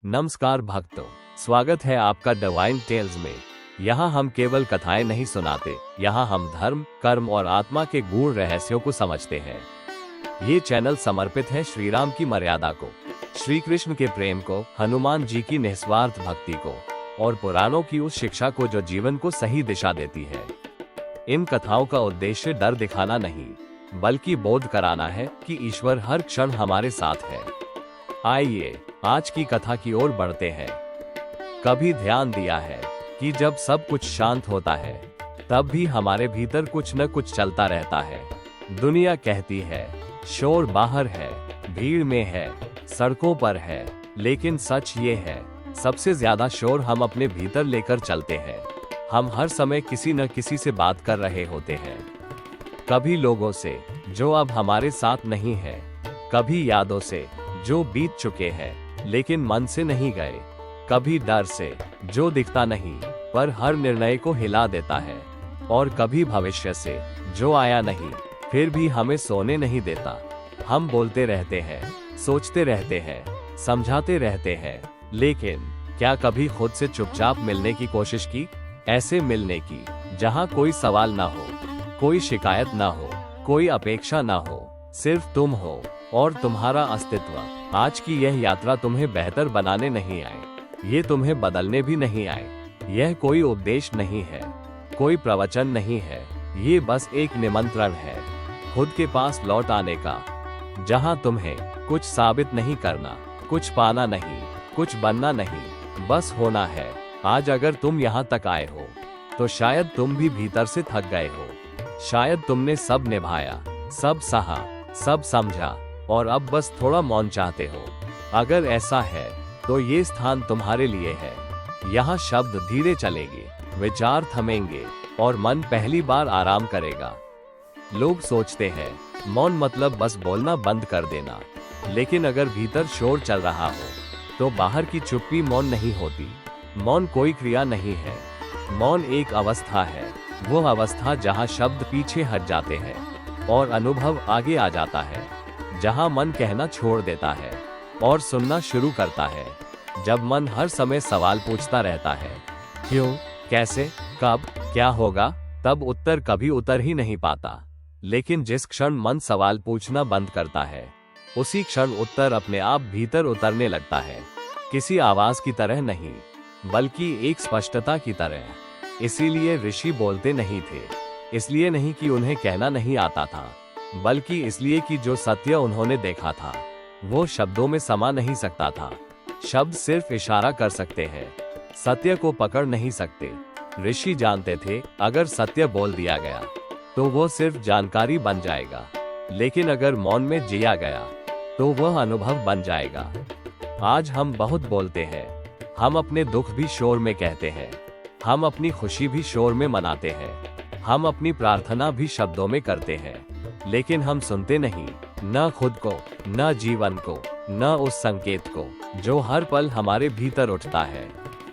नमस्कार भक्तों, स्वागत है आपका डिवाइन टेल्स में। यहाँ हम केवल कथाएं नहीं सुनाते, यहाँ हम धर्म, कर्म और आत्मा के गूढ़ रहस्यों को समझते हैं। ये चैनल समर्पित है श्री राम की मर्यादा को, श्री कृष्ण के प्रेम को, हनुमान जी की निस्वार्थ भक्ति को और पुराणों की उस शिक्षा को जो जीवन को सही दिशा देती है। इन कथाओं का उद्देश्य डर दिखाना नहीं, बल्कि बोध कराना है कि ईश्वर हर क्षण हमारे साथ है। आइए आज की कथा की ओर बढ़ते हैं। कभी ध्यान दिया है कि जब सब कुछ शांत होता है तब भी हमारे भीतर कुछ न कुछ चलता रहता है। दुनिया कहती है शोर बाहर है, भीड़ में है, सड़कों पर है, लेकिन सच ये है सबसे ज्यादा शोर हम अपने भीतर लेकर चलते हैं। हम हर समय किसी न किसी से बात कर रहे होते हैं, कभी लोगों से जो अब हमारे साथ नहीं है, कभी यादों से जो बीत चुके हैं लेकिन मन से नहीं गए, कभी डर से जो दिखता नहीं पर हर निर्णय को हिला देता है, और कभी भविष्य से जो आया नहीं फिर भी हमें सोने नहीं देता। हम बोलते रहते हैं, सोचते रहते हैं, समझाते रहते हैं, लेकिन क्या कभी खुद से चुपचाप मिलने की कोशिश की? ऐसे मिलने की जहां कोई सवाल ना हो, कोई शिकायत ना हो, कोई अपेक्षा ना हो, सिर्फ तुम हो और तुम्हारा अस्तित्व। आज की यह यात्रा तुम्हें बेहतर बनाने नहीं आई, ये तुम्हें बदलने भी नहीं आए। यह कोई उपदेश नहीं है, कोई प्रवचन नहीं है, ये बस एक निमंत्रण है खुद के पास लौट आने का, जहां तुम्हें कुछ साबित नहीं करना, कुछ पाना नहीं, कुछ बनना नहीं, बस होना है। आज अगर तुम यहाँ तक आए हो तो शायद तुम भी भीतर से थक गए हो। शायद तुमने सब निभाया, सब सहा, सब समझा और अब बस थोड़ा मौन चाहते हो। अगर ऐसा है तो ये स्थान तुम्हारे लिए है। यहाँ शब्द धीरे चलेंगे, विचार थमेंगे और मन पहली बार आराम करेगा। लोग सोचते हैं मौन मतलब बस बोलना बंद कर देना, लेकिन अगर भीतर शोर चल रहा हो तो बाहर की चुप्पी मौन नहीं होती। मौन कोई क्रिया नहीं है, मौन एक अवस्था है। वो अवस्था जहाँ शब्द पीछे हट जाते हैं और अनुभव आगे आ जाता है, जहाँ मन कहना छोड़ देता है और सुनना शुरू करता है। जब मन हर समय सवाल पूछता रहता है, क्यों, कैसे, कब, क्या होगा, तब उत्तर कभी उतर ही नहीं पाता। लेकिन जिस क्षण मन सवाल पूछना बंद करता है, उसी क्षण उत्तर अपने आप भीतर उतरने लगता है। किसी आवाज की तरह नहीं, बल्कि एक स्पष्टता की तरह। इसीलिए ऋषि बोलते नहीं थे, इसलिए नहीं कि उन्हें कहना नहीं आता था, बल्कि इसलिए कि जो सत्य उन्होंने देखा था वो शब्दों में समा नहीं सकता था। शब्द सिर्फ इशारा कर सकते हैं, सत्य को पकड़ नहीं सकते। ऋषि जानते थे अगर सत्य बोल दिया गया तो वो सिर्फ जानकारी बन जाएगा, लेकिन अगर मौन में जिया गया तो वह अनुभव बन जाएगा। आज हम बहुत बोलते हैं, हम अपने दुख भी शोर में कहते हैं, हम अपनी खुशी भी शोर में मनाते हैं, हम अपनी प्रार्थना भी शब्दों में करते हैं, लेकिन हम सुनते नहीं, न खुद को, न जीवन को, न उस संकेत को जो हर पल हमारे भीतर उठता है।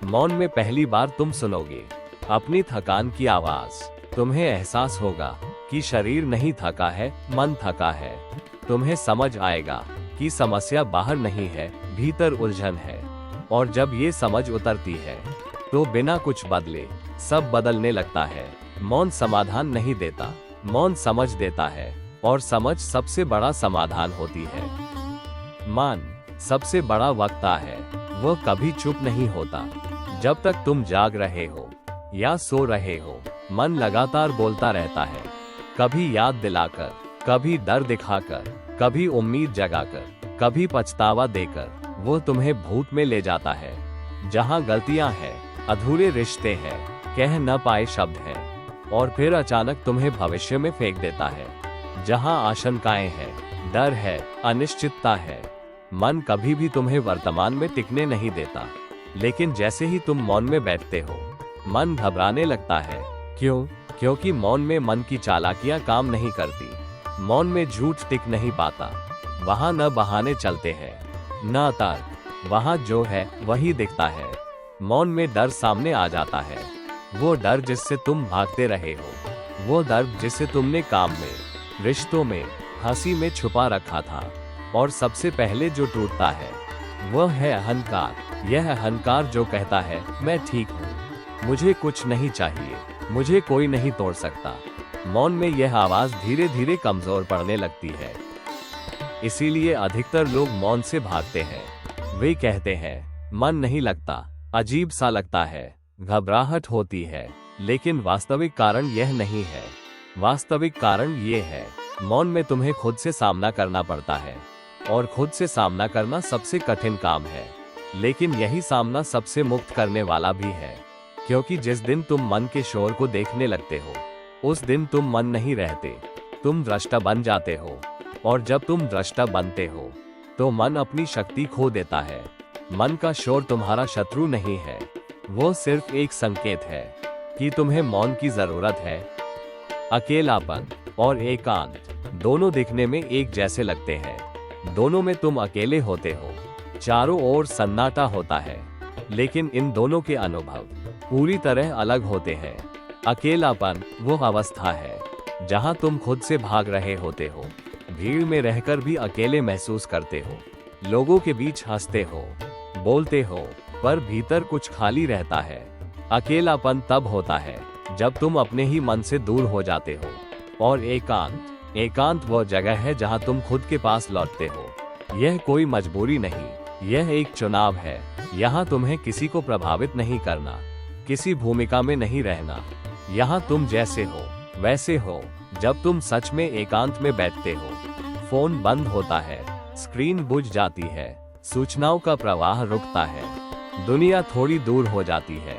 मौन में पहली बार तुम सुनोगे अपनी थकान की आवाज। तुम्हें एहसास होगा कि शरीर नहीं थका है, मन थका है। तुम्हें समझ आएगा कि समस्या बाहर नहीं है, भीतर उलझन है। और जब ये समझ उतरती है तो बिना कुछ बदले सब बदलने लगता है। मौन समाधान नहीं देता, मौन समझ देता है, और समझ सबसे बड़ा समाधान होती है। मान सबसे बड़ा वक्ता है, वह कभी चुप नहीं होता। जब तक तुम जाग रहे हो या सो रहे हो, मन लगातार बोलता रहता है, कभी याद दिलाकर, कभी डर दिखाकर, कभी उम्मीद जगाकर, कभी पछतावा देकर। वो तुम्हें भूत में ले जाता है, जहाँ गलतियां हैं, अधूरे रिश्ते हैं, कह न पाए शब्द हैं, और फिर अचानक तुम्हें भविष्य में फेंक देता है, जहाँ आशंकाएं हैं, डर है, अनिश्चितता है। मन कभी भी तुम्हें वर्तमान में टिकने नहीं देता, लेकिन जैसे ही तुम मौन में बैठते हो मन घबराने लगता है। क्यों? क्योंकि मौन में मन की चालाकियां काम नहीं करती। मौन में झूठ टिक नहीं पाता। वहाँ न बहाने चलते हैं, न तर्क, वहाँ जो है वही दिखता है। मौन में डर सामने आ जाता है, वो डर जिससे तुम भागते रहे हो, वो दर्द जिसे तुमने काम में, रिश्तों में, हंसी में छुपा रखा था। और सबसे पहले जो टूटता है वह है अहंकार, यह अहंकार जो कहता है मैं ठीक हूँ, मुझे कुछ नहीं चाहिए, मुझे कोई नहीं तोड़ सकता। मौन में यह आवाज धीरे धीरे कमजोर पड़ने लगती है। इसीलिए अधिकतर लोग मौन से भागते हैं। वे कहते हैं मन नहीं लगता, अजीब सा लगता है, घबराहट होती है। लेकिन वास्तविक कारण यह नहीं है। वास्तविक कारण ये है, मौन में तुम्हें खुद से सामना करना पड़ता है। और खुद से सामना करना सबसे कठिन काम है, लेकिन यही सामना सबसे मुक्त करने वाला भी है। क्योंकि जिस दिन तुम मन के शोर को देखने लगते हो, उस दिन तुम मन नहीं रहते, तुम दृष्टा बन जाते हो। और जब तुम दृष्टा बनते हो तो मन अपनी शक्ति खो देता है। मन का शोर तुम्हारा शत्रु नहीं है, वो सिर्फ एक संकेत है कि तुम्हें मौन की जरूरत है। अकेलापन और एकांत दोनों दिखने में एक जैसे लगते हैं। दोनों में तुम अकेले होते हो, चारों ओर सन्नाटा होता है, लेकिन इन दोनों के अनुभव पूरी तरह अलग होते हैं। अकेलापन वो अवस्था है जहां तुम खुद से भाग रहे होते हो, भीड़ में रहकर भी अकेले महसूस करते हो, लोगों के बीच हंसते हो, बोलते हो, पर भीतर कुछ खाली रहता है। अकेलापन तब होता है जब तुम अपने ही मन से दूर हो जाते हो। और एकांत वो जगह है जहां तुम खुद के पास लौटते हो। यह कोई मजबूरी नहीं, यह एक चुनाव है। यहाँ तुम्हें किसी को प्रभावित नहीं करना, किसी भूमिका में नहीं रहना। यहाँ तुम जैसे हो वैसे हो। जब तुम सच में एकांत में बैठते हो, फोन बंद होता है, स्क्रीन बुझ जाती है, सूचनाओं का प्रवाह रुकता है, दुनिया थोड़ी दूर हो जाती है।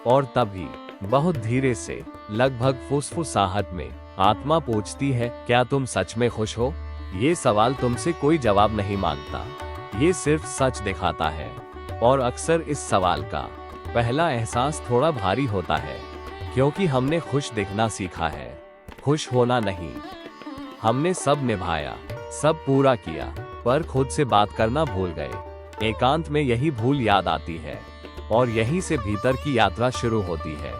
और तभी बहुत धीरे से, लगभग फुसफुसाहट में, आत्मा पूछती है, क्या तुम सच में खुश हो? ये सवाल तुमसे कोई जवाब नहीं मांगता, ये सिर्फ सच दिखाता है। और अक्सर इस सवाल का पहला एहसास थोड़ा भारी होता है, क्योंकि हमने खुश दिखना सीखा है, खुश होना नहीं। हमने सब निभाया, सब पूरा किया, पर खुद से बात करना भूल गए। एकांत में यही भूल याद आती है, और यहीं से भीतर की यात्रा शुरू होती है।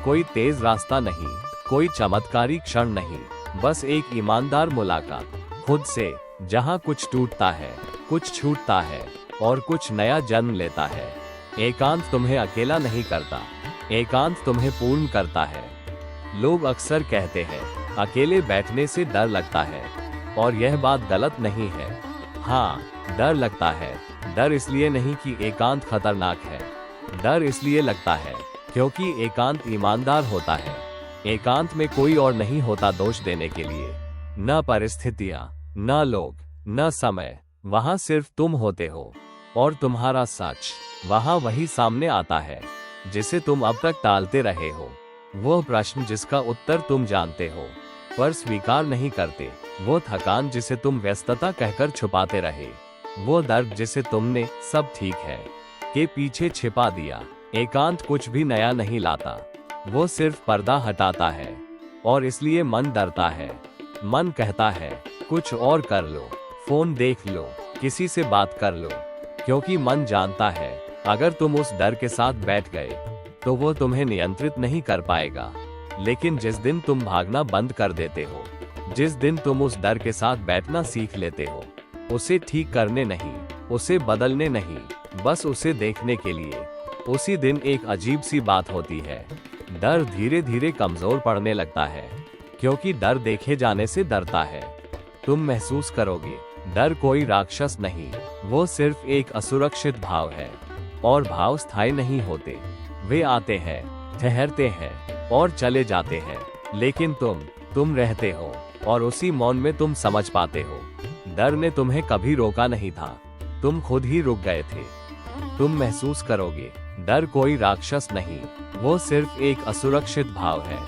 कोई तेज रास्ता नहीं, कोई चमत्कारी क्षण नहीं, बस एक ईमानदार मुलाकात खुद से, जहां कुछ टूटता है, कुछ छूटता है, और कुछ नया जन्म लेता है। एकांत तुम्हें अकेला नहीं करता, एकांत तुम्हें पूर्ण करता है। लोग अक्सर कहते हैं अकेले बैठने से डर लगता है, और यह बात गलत नहीं है। हाँ, डर लगता है। डर इसलिए नहीं कि एकांत खतरनाक है, डर इसलिए लगता है क्योंकि एकांत ईमानदार होता है। एकांत में कोई और नहीं होता दोष देने के लिए, न परिस्थितियां, न लोग, न समय। वहां सिर्फ तुम होते हो, और तुम्हारा सच वहां वही सामने आता है जिसे तुम अब तक टालते रहे हो। वो प्रश्न जिसका उत्तर तुम जानते हो पर स्वीकार नहीं करते। वो थकान जिसे तुम व्यस्तता कहकर छुपाते रहे। वो दर्द जिसे तुमने सब ठीक है के पीछे छिपा दिया। एकांत कुछ भी नया नहीं लाता, वो सिर्फ पर्दा हटाता है। और इसलिए मन डरता है। मन कहता है कुछ और कर लो, फोन देख लो, किसी से बात कर लो, क्योंकि मन जानता है अगर तुम उस डर के साथ बैठ गए तो वो तुम्हें नियंत्रित नहीं कर पाएगा। लेकिन जिस दिन तुम भागना बंद कर देते हो, जिस दिन तुम उस डर के साथ बैठना सीख लेते हो, उसे ठीक करने नहीं, उसे बदलने नहीं, बस उसे देखने के लिए, उसी दिन एक अजीब सी बात होती है। डर धीरे धीरे कमजोर पड़ने लगता है, क्योंकि डर देखे जाने से डरता है। तुम महसूस करोगे डर कोई राक्षस नहीं, वो सिर्फ एक असुरक्षित भाव है। और भाव स्थायी नहीं होते, वे आते हैं, ठहरते हैं और चले जाते हैं। लेकिन तुम रहते हो, और उसी मौन में तुम समझ पाते हो डर ने तुम्हें कभी रोका नहीं था, तुम खुद ही रुक गए थे। तुम महसूस करोगे डर कोई राक्षस नहीं, वो सिर्फ एक असुरक्षित भाव है।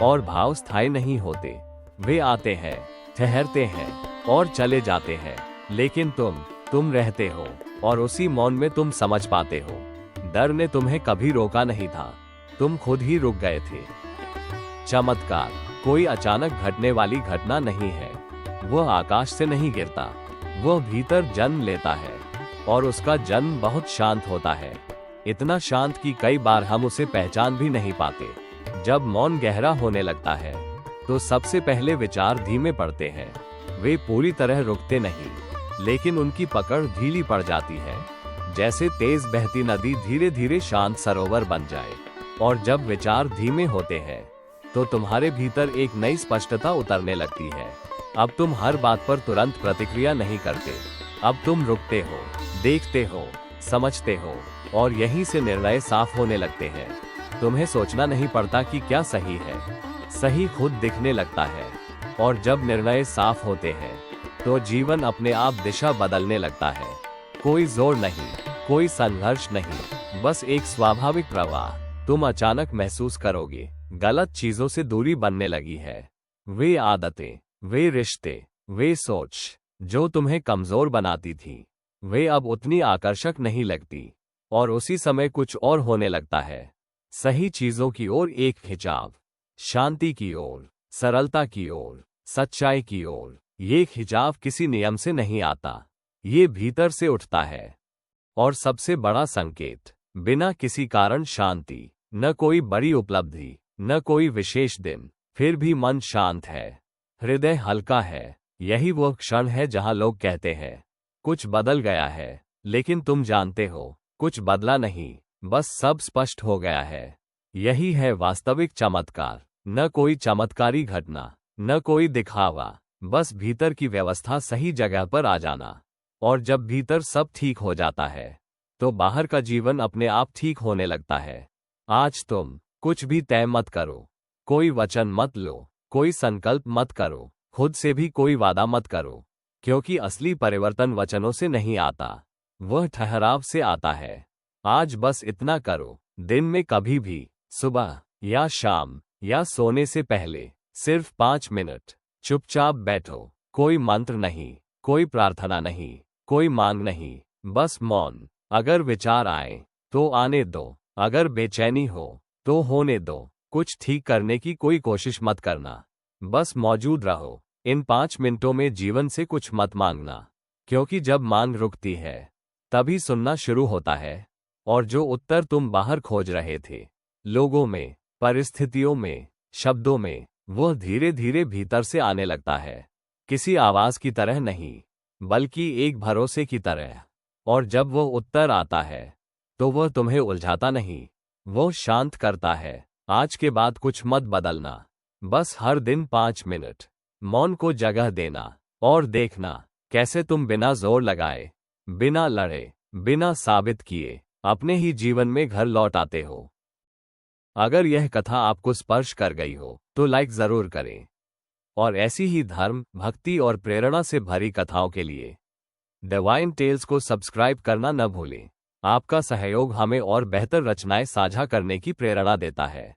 और भाव स्थायी नहीं होते, वे आते हैं, ठहरते हैं और चले जाते हैं। लेकिन तुम रहते हो, और उसी मौन में तुम समझ पाते हो डर ने तुम्हें कभी रोका नहीं था, तुम खुद ही रुक गए थे। चमत्कार कोई अचानक घटने वाली घटना नहीं है, वह आकाश से नहीं गिरता, वह भीतर जन्म लेता है। और उसका जन्म बहुत शांत होता है, इतना शांत कि कई बार हम उसे पहचान भी नहीं पाते। जब मौन गहरा होने लगता है तो सबसे पहले विचार धीमे पड़ते हैं। वे पूरी तरह रुकते नहीं, लेकिन उनकी पकड़ ढीली पड़ जाती है। जैसे तेज बहती नदी धीरे धीरे शांत सरोवर बन जाए। और जब विचार धीमे होते हैं तो तुम्हारे भीतर एक नई स्पष्टता उतरने लगती है। अब तुम हर बात पर तुरंत प्रतिक्रिया नहीं करते। अब तुम रुकते हो, देखते हो, समझते हो, और यहीं से निर्णय साफ होने लगते हैं। तुम्हें सोचना नहीं पड़ता कि क्या सही है, सही खुद दिखने लगता है। और जब निर्णय साफ होते हैं तो जीवन अपने आप दिशा बदलने लगता है। कोई जोर नहीं, कोई संघर्ष नहीं, बस एक स्वाभाविक प्रवाह। तुम अचानक महसूस करोगे गलत चीजों से दूरी बनने लगी है। वे आदतें, वे रिश्ते, वे सोच जो तुम्हें कमजोर बनाती थी, वे अब उतनी आकर्षक नहीं लगती। और उसी समय कुछ और होने लगता है। सही चीजों की ओर एक खिंचाव, शांति की ओर, सरलता की ओर, सच्चाई की ओर। ये खिंचाव किसी नियम से नहीं आता, ये भीतर से उठता है। और सबसे बड़ा संकेत, बिना किसी कारण शांति, न कोई बड़ी उपलब्धि, न कोई विशेष दिन, फिर भी मन शांत है, हृदय हल्का है। यही वो क्षण है जहां लोग कहते हैं कुछ बदल गया है, लेकिन तुम जानते हो कुछ बदला नहीं, बस सब स्पष्ट हो गया है। यही है वास्तविक चमत्कार, न कोई चमत्कारी घटना, न कोई दिखावा, बस भीतर की व्यवस्था सही जगह पर आ जाना। और जब भीतर सब ठीक हो जाता है तो बाहर का जीवन अपने आप ठीक होने लगता है। आज तुम कुछ भी तय मत करो, कोई वचन मत लो, कोई संकल्प मत करो, खुद से भी कोई वादा मत करो, क्योंकि असली परिवर्तन वचनों से नहीं आता, वह ठहराव से आता है। आज बस इतना करो, दिन में कभी भी, सुबह या शाम या सोने से पहले, सिर्फ 5 मिनट चुपचाप बैठो। कोई मंत्र नहीं, कोई प्रार्थना नहीं, कोई मांग नहीं, बस मौन। अगर विचार आए तो आने दो, अगर बेचैनी हो तो होने दो। कुछ ठीक करने की कोई कोशिश मत करना, बस मौजूद रहो। इन 5 मिनटों में जीवन से कुछ मत मांगना, क्योंकि जब मांग रुकती है तभी सुनना शुरू होता है। और जो उत्तर तुम बाहर खोज रहे थे, लोगों में, परिस्थितियों में, शब्दों में, वह धीरे धीरे भीतर से आने लगता है। किसी आवाज की तरह नहीं, बल्कि एक भरोसे की तरह। और जब वह उत्तर आता है तो वह तुम्हें उलझाता नहीं, वो शांत करता है। आज के बाद कुछ मत बदलना, बस हर दिन 5 मिनट मौन को जगह देना और देखना कैसे तुम बिना जोर लगाए, बिना लड़े, बिना साबित किए, अपने ही जीवन में घर लौट आते हो। अगर यह कथा आपको स्पर्श कर गई हो तो लाइक जरूर करें। और ऐसी ही धर्म, भक्ति और प्रेरणा से भरी कथाओं के लिए डिवाइन टेल्स को सब्सक्राइब करना न भूलें। आपका सहयोग हमें और बेहतर रचनाएं साझा करने की प्रेरणा देता है।